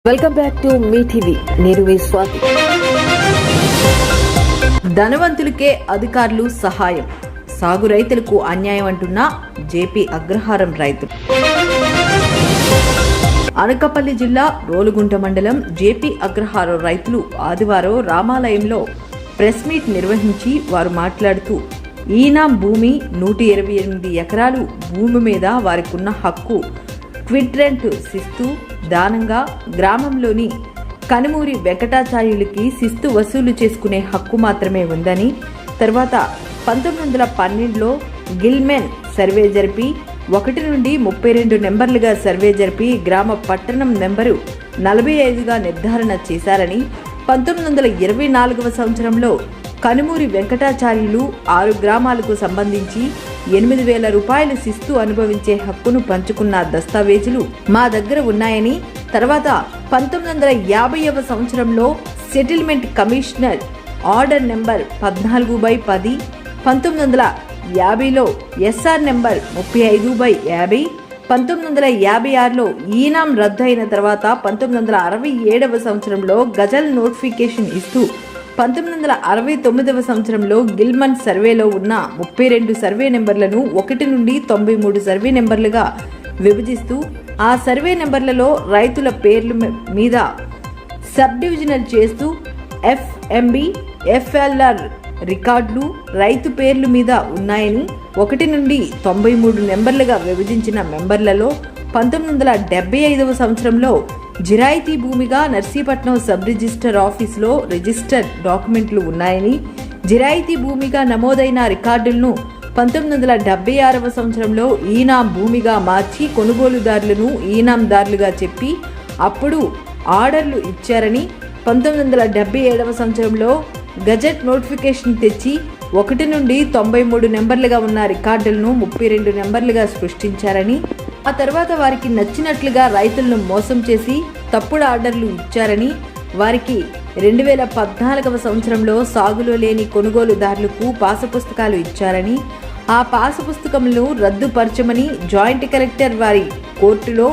Welcome back to me TV. నేను మీ స్వాతి. ధనవంతులకే అధికారులు సహాయం, సాగు రైతులకు అన్యాయం అంటున్న జేపీ అగ్రహారం రైతులు. అనకాపల్లి జిల్లా రోలుగుంట మండలం జేపీ అగ్రహారం రైతులు ఆదివారం రామాలయంలో ప్రెస్ మీట్ నిర్వహించి వారు మాట్లాడుతూ ఈనాం భూమి 128 ఎకరాలు భూమి మీద వారికున్న హక్కు క్విట్-రెంట్ శిస్తు దానంగా గ్రామంలోని కనుమూరి వెంకటాచార్యులకి శిస్తు వసూలు చేసుకునే హక్కు మాత్రమే ఉందని, తర్వాత 1912లో గిల్మెన్ సర్వే జరిపి 1 నుండి 32 నెంబర్లుగా సర్వే జరిపి గ్రామ పట్టణం నెంబరు 45గా నిర్ధారణ చేశారని, 1924వ సంవత్సరంలో కనుమూరి వెంకటాచార్యులు 6 గ్రామాలకు సంబంధించి 8,000 రూపాయలు శిస్తు అనుభవించే హక్కును పంచుకున్న దస్తావేజులు మా దగ్గర ఉన్నాయని, తర్వాత 1950వ సంవత్సరంలో సెటిల్మెంట్ కమిషనర్ ఆర్డర్ నెంబర్ 14/10, 1950లో ఎస్ఆర్ నెంబర్ 35/50, 1956లో ఈనాం రద్దు అయిన తర్వాత 1967వ సంవత్సరంలో గజల్ నోటిఫికేషన్ ఇస్తూ 1969వ సంవత్సరంలో గిల్మన్ సర్వేలో ఉన్న 32 సర్వే నెంబర్లను 1 నుండి 93 సర్వే నెంబర్లుగా విభజిస్తూ ఆ సర్వే నెంబర్లలో రైతుల పేర్ల మీద సబ్ డివిజనల్ చేస్తూ ఎఫ్ఎంబి, ఎఫ్ఎల్ఆర్ రికార్డులు రైతు పేర్ల మీద ఉన్నాయని, 1 నుండి 93 నెంబర్లుగా విభజించిన మెంబర్లలో 1975వ సంవత్సరంలో జిరాయితీ భూమిగా నర్సీపట్నం సబ్ రిజిస్టర్ ఆఫీసులో రిజిస్టర్ డాక్యుమెంట్లు ఉన్నాయని, జిరాయితీ భూమిగా నమోదైన రికార్డులను 1976వ సంవత్సరంలో ఈనాం భూమిగా మార్చి కొనుగోలుదారులను ఈనాందారులుగా చెప్పి అప్పుడు ఆర్డర్లు ఇచ్చారని, 1977వ సంవత్సరంలో గజెట్ నోటిఫికేషన్ తెచ్చి 1 నుండి 93 నెంబర్లుగా ఉన్న రికార్డులను 32 నెంబర్లుగా సృష్టించారని, ఆ తర్వాత వారికి నచ్చినట్లుగా రైతులను మోసం చేసి తప్పుడు ఆర్డర్లు ఇచ్చారని, వారికి 2014వ సంవత్సరంలో సాగులో లేని కొనుగోలుదారులకు పాసుపుస్తకాలు ఇచ్చారని, ఆ పాసుపుస్తకములను రద్దుపరచమని జాయింట్ కలెక్టర్ వారి కోర్టులో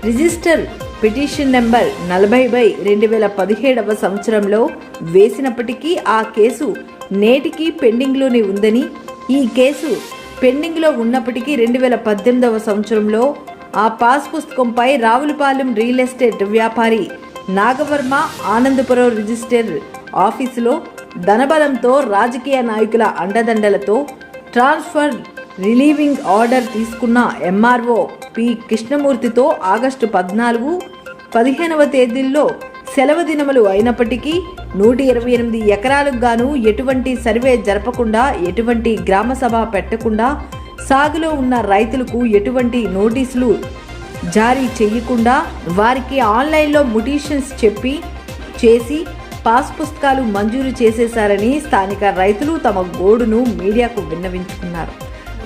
రిజిస్టర్ పిటిషన్ నెంబర్ 40/2017వ సంవత్సరంలో వేసినప్పటికీ ఆ కేసు నేటికి పెండింగ్లోనే ఉందని, ఈ కేసు పెండింగ్లో ఉన్నప్పటికీ 2018వ సంవత్సరంలో ఆ పాస్ పుస్తకంపై రావులపాలెం రియల్ ఎస్టేట్ వ్యాపారి నాగవర్మ ఆనందపురం రిజిస్టర్ ఆఫీసులో ధనబలంతో రాజకీయ నాయకుల అండదండలతో ట్రాన్స్ఫర్ రిలీవింగ్ ఆర్డర్ తీసుకున్న ఎంఆర్ఓ పి కృష్ణమూర్తితో ఆగస్టు 14, 15వ తేదీల్లో సెలవు దినములు అయినప్పటికీ 128 ఎకరాలకు గాను ఎటువంటి సర్వే జరపకుండా, ఎటువంటి గ్రామ సభ పెట్టకుండా, సాగులో ఉన్న రైతులకు ఎటువంటి నోటీసులు జారీ చేయకుండా వారికి ఆన్లైన్లో ముటీషన్స్ చేసి పాస్ పుస్తకాలు మంజూరు చేసేశారని స్థానిక రైతులు తమ గోడును మీడియాకు విన్నవించుకున్నారు.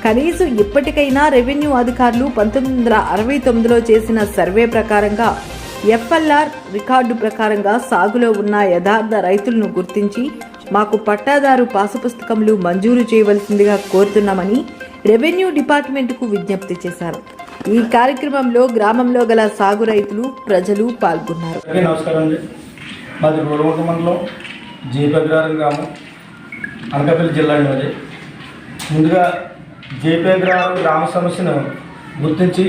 కనీసం ఇప్పటికైనా రెవెన్యూ అధికారులు 1969లో చేసిన సర్వే ప్రకారంగా ఎఫ్ఎల్ఆర్ రికార్డు ప్రకారంగా సాగులో ఉన్న యథార్థ రైతులను గుర్తించి మాకు పట్టాదారు పాసుపుస్తకములు మంజూరు చేయవలసిందిగా కోరుతున్నామని రెవెన్యూ డిపార్ట్మెంట్కు విజ్ఞప్తి చేశారు. ఈ కార్యక్రమంలో గ్రామంలో గల సాగు రైతులు, ప్రజలు పాల్గొన్నారు. నమస్కారం అండి. మాది రోలుగుంట మండలం జేపీ అగ్రహారం గ్రామం, అనకాపల్లి జిల్లా అండి. ముందుగా జేపీ అగ్రహారం గ్రామ సమస్యను గుర్తించి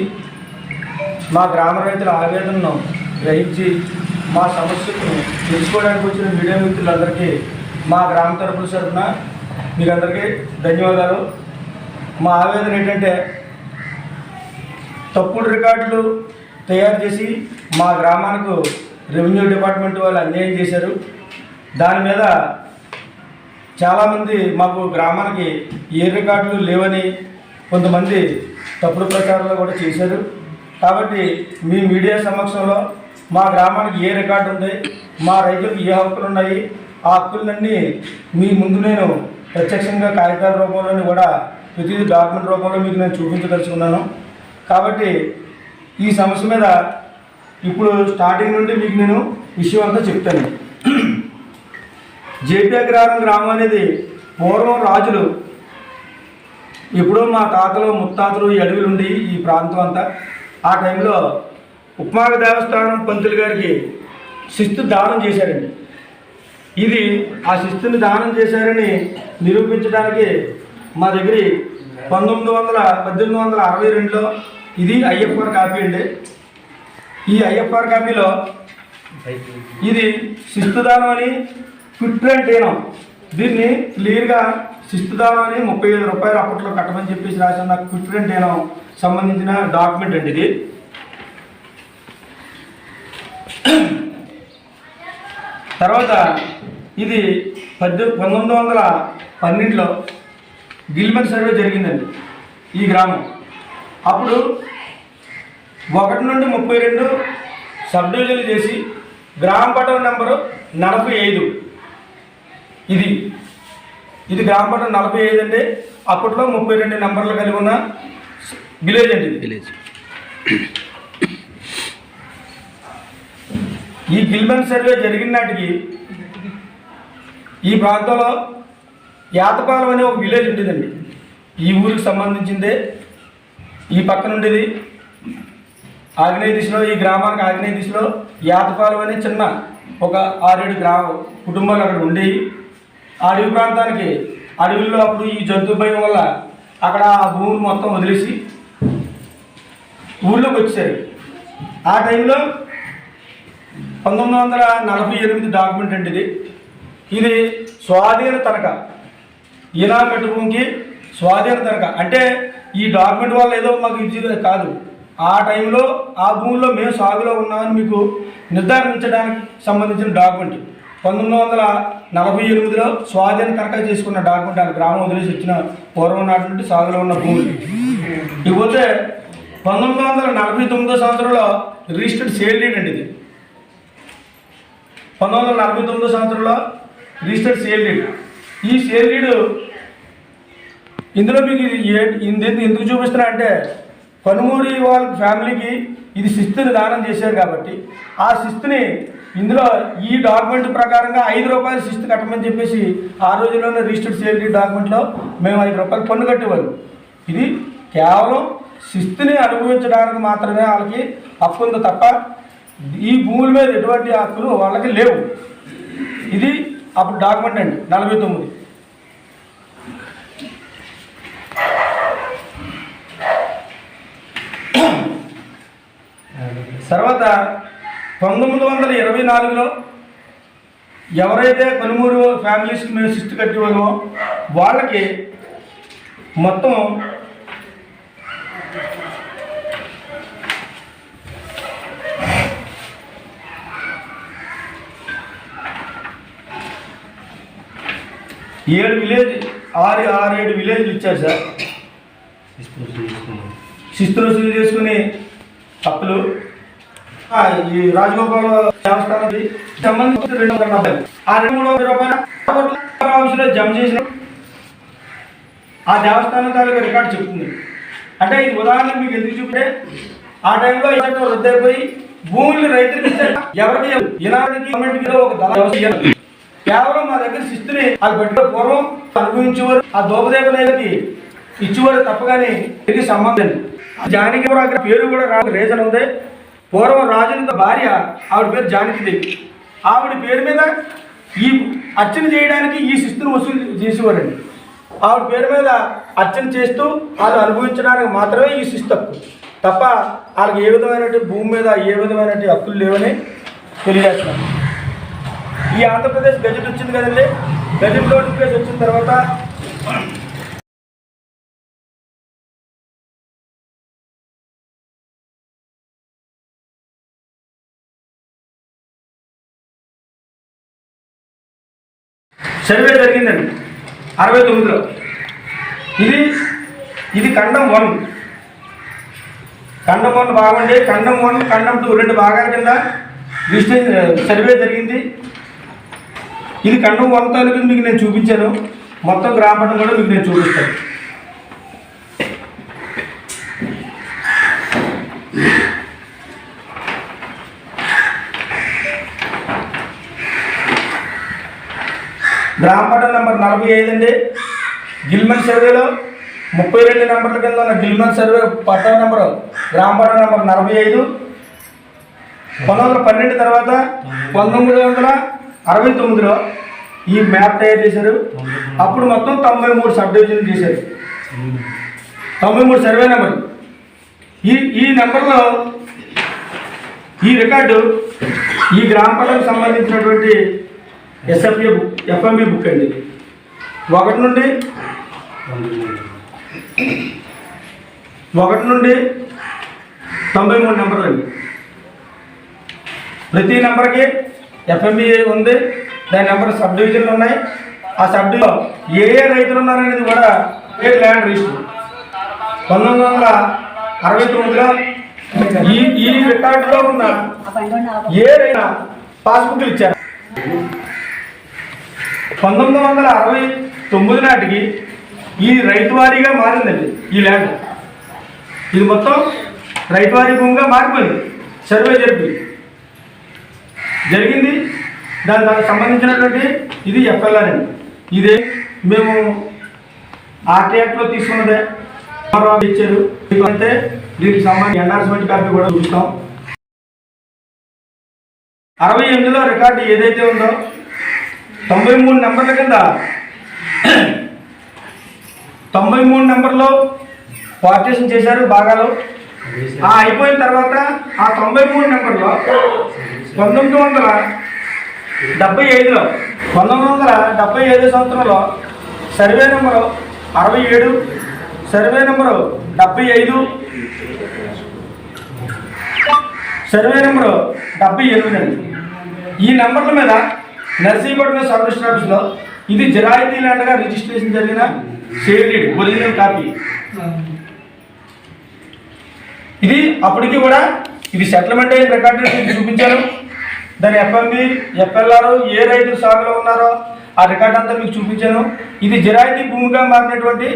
మా గ్రామ రైతుల ఆవేదనను గ్రహించి మా సమస్యను తెలుసుకోవడానికి వచ్చిన మీడియా మిత్రులందరికీ మా గ్రామ తరపున మీరందరికీ ధన్యవాదాలు. మా ఆవేదన ఏంటంటే తప్పుడు రికార్డులు తయారు చేసి మా గ్రామానికి రెవెన్యూ డిపార్ట్మెంట్ వాళ్ళు అన్యాయం చేశారు. దాని మీద చాలామంది మాకు గ్రామానికి ఏ రికార్డులు లేవని కొంతమంది తప్పుడు ప్రచారాలు కూడా చేశారు. కాబట్టి మీ మీడియా సమక్షంలో మా గ్రామానికి ఏ రికార్డు ఉంది, మా రైతులకు ఏ హక్కులు ఉన్నాయి, ఆ హక్కులన్నీ మీ ముందు నేను ప్రత్యక్షంగా కాగితాల రూపంలోని కూడా ప్రతి డాక్యుమెంట్ రూపంలో మీకు నేను చూపించదలుచుకున్నాను. కాబట్టి ఈ సమస్య మీద ఇప్పుడు స్టార్టింగ్ నుండి మీకు నేను విషయం అంతా చెప్తాను. జేపీ అగ్రహారం గ్రామం అనేది పూర్వం రాజులు ఎప్పుడో మా తాతలు ముత్తాతలు ఈ అడవులు ఉండి ఈ ప్రాంతం అంతా ఆ టైంలో ఉప్మాక దేవస్థానం పంతులు గారికి శిస్తు దానం చేశారండి. ఇది ఆ శిస్తుని దానం చేశారని నిరూపించడానికి మా దగ్గర 1862లో ఇది ఐఎఫ్ఆర్ కాపీ అండి. ఈ ఐఎఫ్ఆర్ కాపీలో ఇది శిస్తుదానం అని క్విట్ ఏనం దీన్ని క్లియర్గా శిస్తుదానం అని 35 రూపాయలు అప్పట్లో కట్టమని చెప్పేసి రాసిన క్విట్ ఏనం సంబంధించిన డాక్యుమెంట్ అండి ఇది. తర్వాత ఇది 1912లో గిల్మెన్ సర్వే జరిగిందండి ఈ గ్రామం. అప్పుడు 1 నుండి 32 సబ్ డివిజన్లు చేసి గ్రామ పటం నెంబరు 45 ఇది గ్రామ పటం 45 అండి. అప్పట్లో 32 నెంబర్లు కలిగి ఉన్న విలేజ్ అండి ఇది. ఈ గిల్మెన్ సర్వే జరిగిన నాటికి ఈ ప్రాంతంలో యాతపాలెం అనే ఒక విలేజ్ ఉండేదండి. ఈ ఊరికి సంబంధించిందే. ఈ పక్కన ఉండేది ఆగ్నేయ దిశలో, ఈ గ్రామానికి ఆగ్నేయ దిశలో యాతపాలెం అనే చిన్న ఒక 6-7 కుటుంబాలు అక్కడ ఉండేవి. అడవి ప్రాంతానికి అడవుల్లో అప్పుడు ఈ జంతు భయం వల్ల అక్కడ ఆ భూములు మొత్తం వదిలేసి ఊళ్ళోకి వచ్చారు. ఆ టైంలో 1948 డాక్యుమెంట్ అండి ఇది. ఇది స్వాధీన తనఖా, ఈనామెట్టు భూమికి స్వాధీన తనఖా. అంటే ఈ డాక్యుమెంట్ వల్ల ఏదో మాకు ఇది కాదు, ఆ టైంలో ఆ భూమిలో మేము సాగులో ఉన్నామని మీకు నిర్ధారించడానికి సంబంధించిన డాక్యుమెంట్. 1948లో స్వాధీన తనఖా చేసుకున్న డాక్యుమెంట్. ఆ గ్రామం వదిలేసి వచ్చిన పూర్వం నాటి నుండి సాగులో ఉన్న భూములు. ఇకపోతే 1949 సంవత్సరంలో రిజిస్టర్డ్ సేల్ డీడ్ అండి ఇది. 1949 సంవత్సరంలో రిజిస్టర్డ్ సేల్ డీడ్. ఈ సేల్ డీడ్ ఇందులో మీకు ఇది ఎందుకు చూపిస్తున్నా అంటే కనుమూరి వాళ్ళ ఫ్యామిలీకి ఇది శిస్తుని దానం చేశారు కాబట్టి ఆ శిస్తుని ఇందులో ఈ డాక్యుమెంట్ ప్రకారంగా 5 రూపాయలు శిస్తు కట్టమని చెప్పేసి ఆ రోజుల్లోనే రిజిస్టర్డ్ సేల్ డీడ్ డాక్యుమెంట్లో మేము 5 రూపాయలు పన్ను కట్టేవాళ్ళు. ఇది కేవలం శిస్తుని అనుభవించడానికి మాత్రమే వాళ్ళకి హక్కు ఉంది తప్ప ఈ భూముల మీద ఎటువంటి హక్కులు వాళ్ళకి లేవు. ఇది అప్పుడు డాక్యుమెంట్ అండి 49. తర్వాత 1924లో ఎవరైతే కనుమూరు ఫ్యామిలీస్కి మేము శిస్తు కట్టేవాళ్ళమో వాళ్ళకి మొత్తం ఏడు విలేజ్ 6-7 విలేజ్లు ఇచ్చారు సార్. శిస్తు వసూలు చేసుకుని తప్పులు ఈ రాజగోపాల దేవస్థానానికి సంబంధించి 270 ఆ 230 రూపాయలు ఆఫీసులో జమ చేసిన ఆ దేవస్థానం తాలూకా రికార్డు చెప్తుంది. అంటే ఇది ఉదాహరణ మీకు ఎందుకు చూపితే ఆ టైంలో ఈ చట్టం రద్దయిపోయి భూములు రైతులకు ఇస్తే ఎవరికి ఈనాటికి గవర్నమెంట్ ఒక దళ కేవలం మా దగ్గర శిస్తుని అది బట్టి పూర్వం అనుభవించేవారు, ఆ దోపదేవతలకి ఇచ్చేవారు తప్పగానే తిరిగి సంబంధం. జానకి పేరు కూడా రాక రీజన్ ఉంది. పూర్వం రాజునితో భార్య ఆవిడ పేరు జానకిదేవి. ఆవిడ పేరు మీద ఈ అర్చన చేయడానికి ఈ శిస్తుని వసూలు చేసేవారండి. ఆవిడ పేరు మీద అర్చన చేస్తూ వాళ్ళు అనుభవించడానికి మాత్రమే ఈ శిస్తు హక్కు తప్ప వాళ్ళకి ఏ విధమైనటువంటి భూమి మీద ఏ విధమైనటువంటి హక్కులు లేవని తెలియజేస్తున్నారు. ఈ ఆంధ్రప్రదేశ్ గజెట్ వచ్చింది కదండి, గజెట్ నోటిఫికేషన్ వచ్చిన తర్వాత సర్వే జరిగిందండి 69లో. ఇది ఖండం 1. ఖండం 1 బాగుండి, ఖండం 1 ఖండం 2 2 భాగాల కింద సర్వే జరిగింది. ఇది ఖండం 1 తాలూకు మీకు నేను చూపించాను. మొత్తం గ్రామపటం కూడా మీకు నేను చూపిస్తాను. గ్రామపటం నెంబర్ 45 అండి. గిల్మెన్ సర్వేలో 32 నెంబర్ల కింద ఉన్న గిల్మెన్ సర్వే పట్టా నెంబరు గ్రామపటం నెంబర్ 45. 1912 తర్వాత 1969లో ఈ మ్యాప్ తయారు చేశారు. అప్పుడు మొత్తం 93 సబ్ డివిజన్లు చేశారు. 93 సర్వే నెంబర్. ఈ నెంబర్లో ఈ రికార్డు ఈ గ్రామ పంచాయతీకి సంబంధించినటువంటి ఎఫ్ఎంబి బుక్ అండి. 1 నుండి 93 నెంబర్లు అండి. ప్రతి నెంబర్కి ఎఫ్ఎంబి ఉంది, దాని నెంబర్ సబ్ డివిజన్లు ఉన్నాయి. ఆ సబ్ డివిజన్లో ఏ రైతులు ఉన్నారనేది కూడా ల్యాండ్ రిజిస్టర్ 1969లో ఈ రికార్డులో ఉన్న ఏ రైతు పాస్బుక్లు ఇచ్చారు. 1969 నాటికి ఈ రైతు వారీగా మారిందండి. ఈ ల్యాండ్ ఇది మొత్తం రైతు వారీ భూమిగా మారిపోయింది. సర్వే జరిగింది. దానికి సంబంధించినటువంటి ఇది ఎఫ్ఎల్ఆర్ అండి. ఇదే మేము ఆర్టీ యాక్ట్లో తీసుకున్నదే ఇచ్చారు. అంటే దీనికి సంబంధించి ఎండార్స్మెంట్ కాపీ కూడా చూస్తాం. 68లో రికార్డు ఏదైతే ఉందో 93 నెంబర్ల కింద 93 నెంబర్లో పార్టీషన్ చేశారు భాగాలు. అయిపోయిన తర్వాత ఆ 93 నెంబర్లో 1975 సంవత్సరంలో survey number 67, survey number 75, survey number 78 అండి. ఈ నెంబర్ల మీద నర్సీపట్నం సబ్ రిజిస్టర్ ఆఫీస్లో ఇది జిరాయితీ ల్యాండ్గా రిజిస్ట్రేషన్ జరిగిన షేర్డెడ్ ఒరిజినల్ కాపీ. ఇది అప్పటికి కూడా ఇది సెటిల్మెంట్ అయిన రికార్డు చూపించాను. దాని ఎఫ్ఎంబి ఎఫ్ఎల్ఆర్ ఏ రైతులు సాగులో ఉన్నారో ఆ రికార్డు అంతా మీకు చూపించాను. ఇది జిరాయితీ భూమిగా మారినటువంటి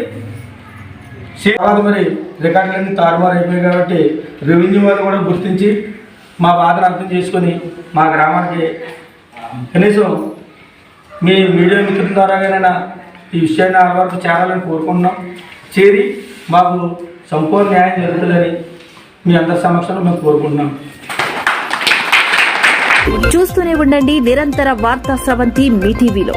తర్వాత మరి రికార్డులన్నీ తారుమారు అయిపోయాయి కాబట్టి రెవెన్యూ వాళ్ళు కూడా గుర్తించి మా బాధను అర్థం చేసుకొని మా గ్రామానికి కనీసం మీ మీడియా మిత్రుల ద్వారాగానైనా ఈ విషయాన్ని ఆ వరకు చేరాలని కోరుకుంటున్నాం. చేరి మాకు సంపూర్ణ న్యాయం జరుగుతుందని మీ అందరి సమక్షంలో మేము కోరుకుంటున్నాం. చూస్తూనే ఉండండి నిరంతర వార్తా స్రవంతి మీ టీవీలో.